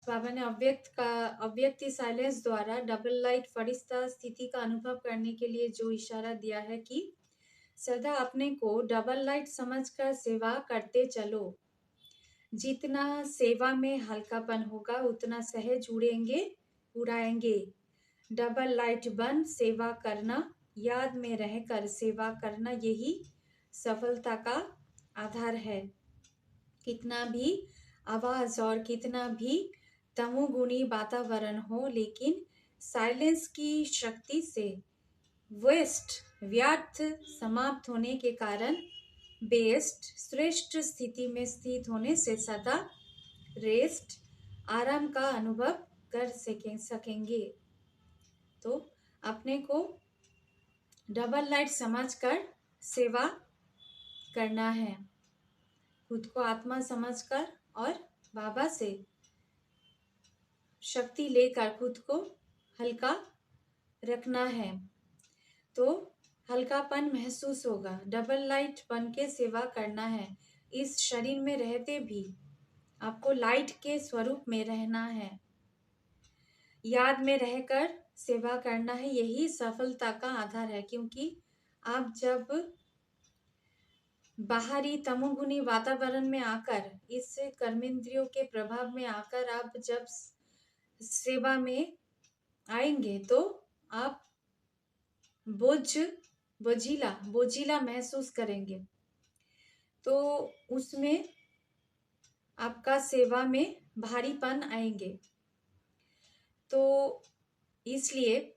बाबा ने अव्यक्ति साइलेंस द्वारा double light फरिश्ता स्थिति का अनुभव करने के लिए जो इशारा दिया है कि सदा अपने को डबल लाइट समझकर सेवा करते चलो। जितना सेवा में हल्कापन होगा उतना सहज उड़ाएंगे। डबल लाइट बन सेवा करना, याद में रहकर सेवा करना, यही सफलता का आधार है। कितना भी आवाज और कितना भी तमोगुणी वातावरण हो, लेकिन साइलेंस की शक्ति से व्यर्थ समाप्त होने के कारण बेस्ट श्रेष्ठ स्थिति में स्थित होने से सदा रेस्ट आराम का अनुभव कर सकेंगे। तो अपने को डबल लाइट समझकर सेवा करना है, खुद को आत्मा समझकर और बाबा से शक्ति लेकर खुद को हल्का रखना है, तो हल्कापन महसूस होगा। डबल लाइट बन के सेवा करना है। इस शरीर में रहते भी आपको लाइट के स्वरूप में रहना है, याद में रहकर सेवा करना है, यही सफलता का आधार है। क्योंकि आप जब बाहरी तमोगुणी वातावरण में आकर, इस कर्मेंद्रियों के प्रभाव में आकर आप जब सेवा में आएंगे तो आप बोझिला महसूस करेंगे, तो उसमें आपका सेवा में भारीपन आएंगे। तो इसलिए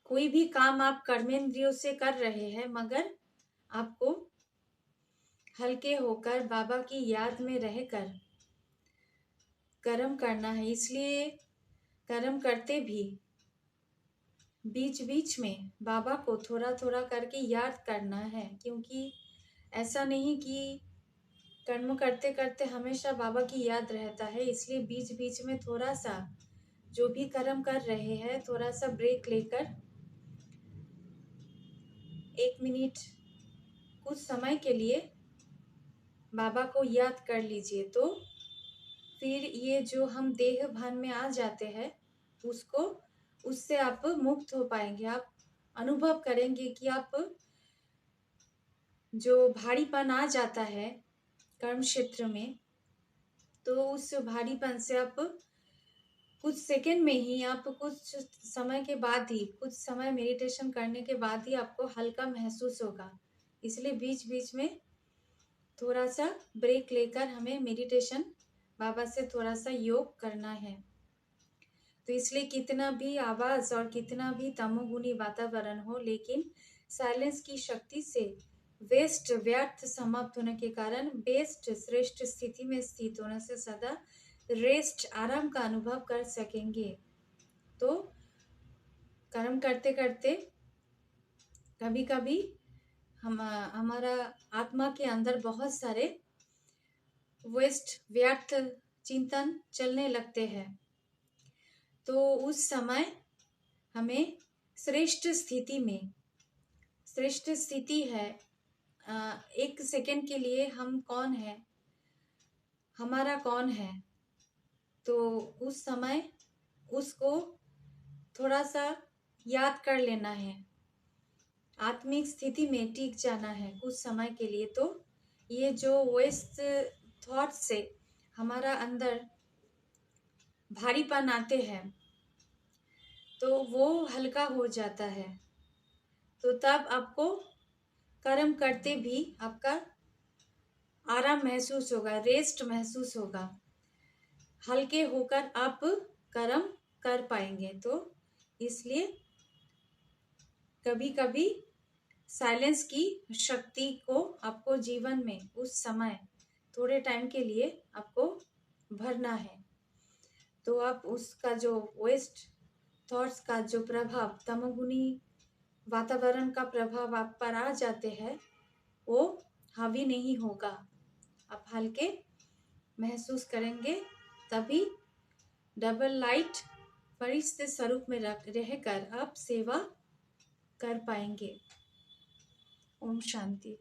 कोई भी काम आप कर्मेंद्रियों से कर रहे हैं, मगर आपको हल्के होकर बाबा की याद में रहकर कर्म करना है। इसलिए कर्म करते भी बीच बीच में बाबा को थोड़ा थोड़ा करके याद करना है, क्योंकि ऐसा नहीं कि कर्म करते करते हमेशा बाबा की याद रहता है। इसलिए बीच बीच में थोड़ा सा जो भी कर्म कर रहे हैं, थोड़ा सा ब्रेक लेकर 1 मिनट कुछ समय के लिए बाबा को याद कर लीजिए। तो फिर ये जो हम देह भान में आ जाते हैं, उससे आप मुक्त हो पाएंगे। आप अनुभव करेंगे कि आप जो भारीपन आ जाता है कर्म क्षेत्र में, तो उस भारीपन से आप कुछ सेकंड में ही, आप कुछ समय के बाद ही, कुछ समय मेडिटेशन करने के बाद ही आपको हल्का महसूस होगा। इसलिए बीच बीच में थोड़ा सा ब्रेक लेकर हमें मेडिटेशन बाबा से थोड़ा सा योग करना है। तो इसलिए कितना भी आवाज और कितना भी तमोगुणी वातावरण हो, लेकिन साइलेंस की शक्ति से व्यर्थ समाप्त होने के कारण बेस्ट श्रेष्ठ स्थिति में स्थित होने से सदा रेस्ट आराम का अनुभव कर सकेंगे। तो कर्म करते करते कभी कभी हमारा आत्मा के अंदर बहुत सारे व्यर्थ चिंतन चलने लगते हैं, तो उस समय हमें श्रेष्ठ स्थिति है। 1 सेकंड के लिए हम कौन है, हमारा कौन है, तो उस समय उसको थोड़ा सा याद कर लेना है, आत्मिक स्थिति में टिक जाना है कुछ समय के लिए। तो ये जो वेस्ट थॉट से हमारा अंदर भारीपन आते हैं, तो वो हल्का हो जाता है। तो तब आपको कर्म करते भी आपका आराम महसूस होगा, रेस्ट महसूस होगा, हल्के होकर आप कर्म कर पाएंगे। तो इसलिए कभी कभी साइलेंस की शक्ति को आपको जीवन में उस समय थोड़े टाइम के लिए आपको भरना है। तो आप उसका जो वेस्ट थॉट्स का जो प्रभाव, तमोगुणी वातावरण का प्रभाव आप पर आ जाते हैं, वो हावी नहीं होगा। आप हल्के महसूस करेंगे, तभी डबल लाइट फरिश्ते स्वरूप में रहकर आप सेवा कर पाएंगे। ओम शांति।